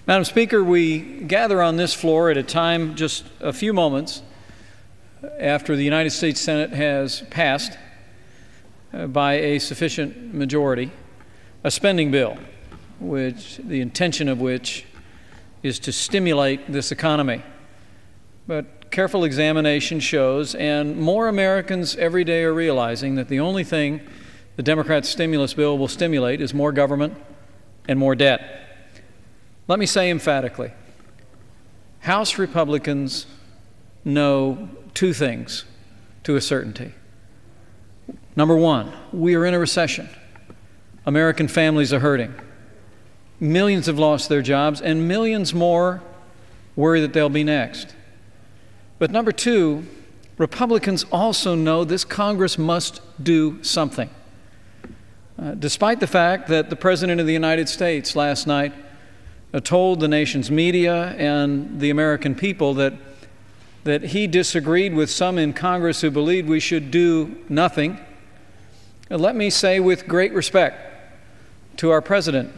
Madam Speaker, we gather on this floor at a time just a few moments after the United States Senate has passed by a sufficient majority a spending bill, which the intention of which is to stimulate this economy. But careful examination shows, and more Americans every day are realizing, that the only thing the Democrats' stimulus bill will stimulate is more government and more debt. Let me say emphatically, House Republicans know two things to a certainty. Number one, we are in a recession. American families are hurting. Millions have lost their jobs, and millions more worry that they'll be next. But number two, Republicans also know this Congress must do something. Despite the fact that the President of the United States last night told the nation's media and the American people that he disagreed with some in Congress who believed we should do nothing, let me say with great respect to our President,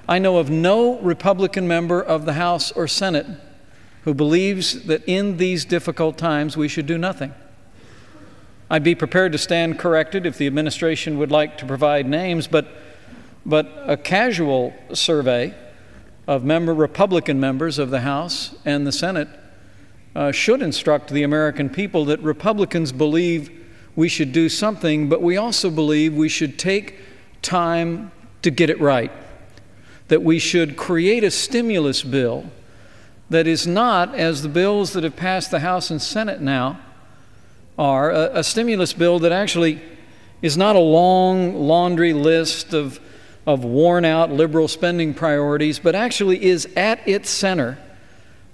I know of no Republican member of the House or Senate who believes that in these difficult times we should do nothing. I'd be prepared to stand corrected if the administration would like to provide names, but a casual survey of Republican members of the House and the Senate should instruct the American people that Republicans believe we should do something, but we also believe we should take time to get it right, that we should create a stimulus bill that is not, as the bills that have passed the House and Senate now are, a stimulus bill that actually is not a long laundry list of worn-out liberal spending priorities, but actually is at its center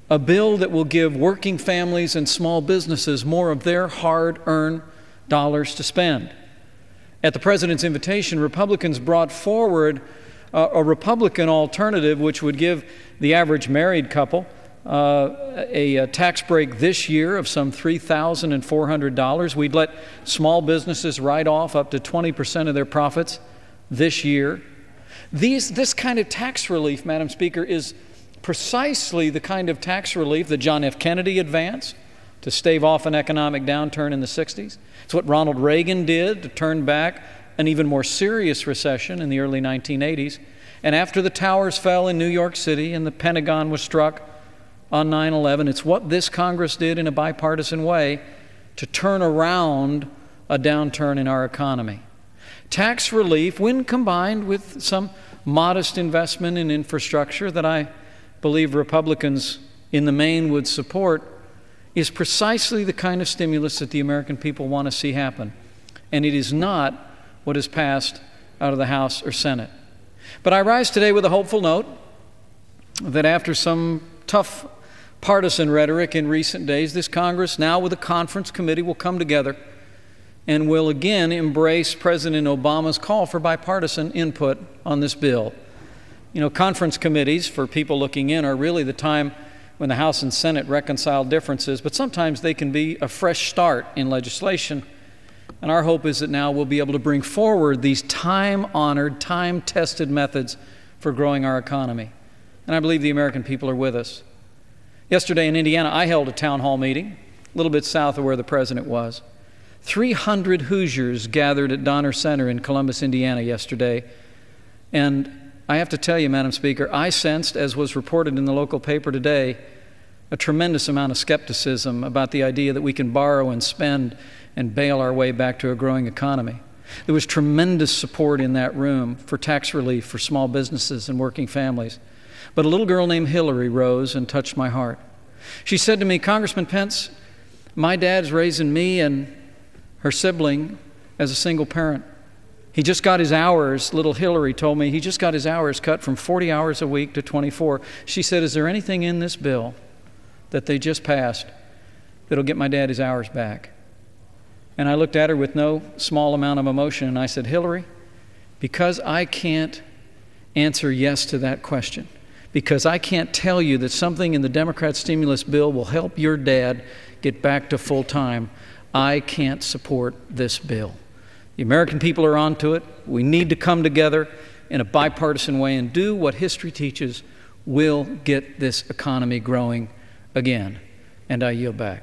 a bill that will give working families and small businesses more of their hard-earned dollars to spend. At the President's invitation, Republicans brought forward a Republican alternative which would give the average married couple a tax break this year of some $3,400. We'd let small businesses write off up to 20% of their profits this year. This kind of tax relief, Madam Speaker, is precisely the kind of tax relief that John F. Kennedy advanced to stave off an economic downturn in the 60s. It's what Ronald Reagan did to turn back an even more serious recession in the early 1980s. And after the towers fell in New York City and the Pentagon was struck on 9/11, it's what this Congress did in a bipartisan way to turn around a downturn in our economy. Tax relief, when combined with some modest investment in infrastructure that I believe Republicans in the main would support, is precisely the kind of stimulus that the American people want to see happen. And it is not what is passed out of the House or Senate. But I rise today with a hopeful note that after some tough partisan rhetoric in recent days, this Congress, now with a conference committee, will come together and will again embrace President Obama's call for bipartisan input on this bill. You know, conference committees, for people looking in, are really the time when the House and Senate reconcile differences, but sometimes they can be a fresh start in legislation. And our hope is that now we'll be able to bring forward these time-honored, time-tested methods for growing our economy. And I believe the American people are with us. Yesterday in Indiana, I held a town hall meeting, a little bit south of where the President was. 300 Hoosiers gathered at Donner Center in Columbus, Indiana yesterday. And I have to tell you, Madam Speaker, I sensed, as was reported in the local paper today, a tremendous amount of skepticism about the idea that we can borrow and spend and bail our way back to a growing economy. There was tremendous support in that room for tax relief for small businesses and working families. But a little girl named Hillary rose and touched my heart. She said to me, "Congressman Pence, my dad's raising me and her sibling as a single parent. He just got his hours," little Hillary told me, "he just got his hours cut from 40 hours a week to 24. She said, "Is there anything in this bill that they just passed that'll get my dad his hours back?" And I looked at her with no small amount of emotion and I said, "Hillary, because I can't answer yes to that question, because I can't tell you that something in the Democrat stimulus bill will help your dad get back to full time, I can't support this bill." The American people are onto it. We need to come together in a bipartisan way and do what history teaches will get this economy growing again. And I yield back.